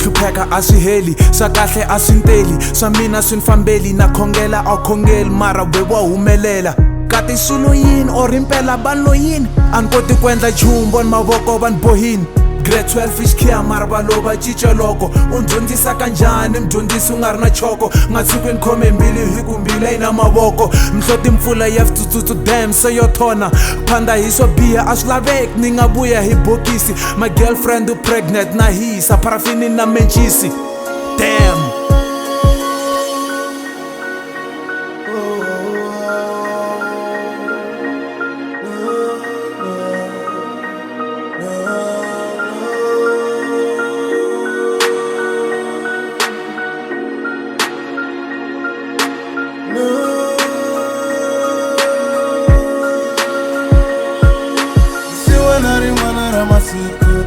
Hlupheka a swi heli, swa kahle a swi nteli, swa mina swi ni fambeli, na khongela a khongeli mara we wa humelela. Kati swilo yini or impela vanhu loyini, a ni koti ku endla nchumu ni mavoko va ni bohini. Grade 12 ixikhia mara va lova cinca loko u ni dyondzisa kanjhani mudyondzisi u nga ri na choko, nga tshuki ni khome mbili hi ku mbila yi na mavoko. Mihloti mpfula ya switsutsutsu dam se yo thona phanda hi swo biha a swi laveki ni nga vuya hi bokisi. My girlfriend u pregnant na hisa parafini na menchisi damn.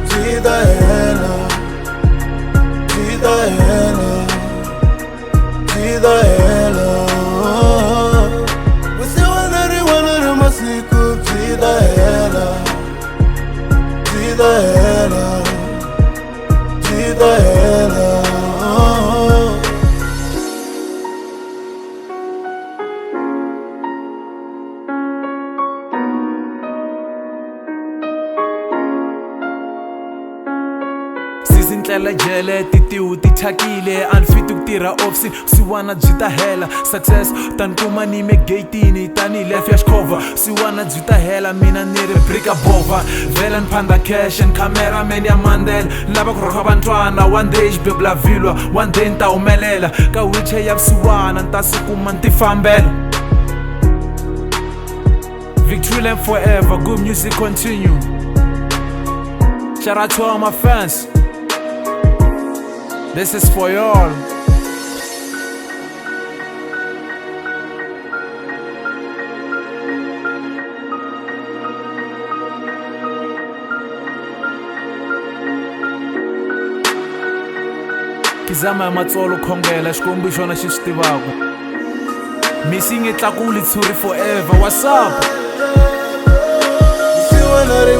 Byita hela, byita hela, byita hela. Usiwana ri masiku byita hela, byita hela, byita hela. Ndlela jele titiwu ti thyakile a ni fiti ku tirha office siwana byi ta hela success tani kuma ni me gatini tani left ya xikhova siwana byi ta hela mina ni ri brika bova vela ni phanda cash and cameraman ya mandela lava ku rhokha vantwana one day xibebula vilwa one day ni ta humelela ka wheelchair ya vusiwana ni ta sikuma ni ti fambela. Victory land forever, good music continue. Shout out to all my fans. This is for y'all. Kizama ya matsolo khongela xikombi xona xi swi tivaka. Missing yi tlakuli tshuri forever. What's up? Siwana ri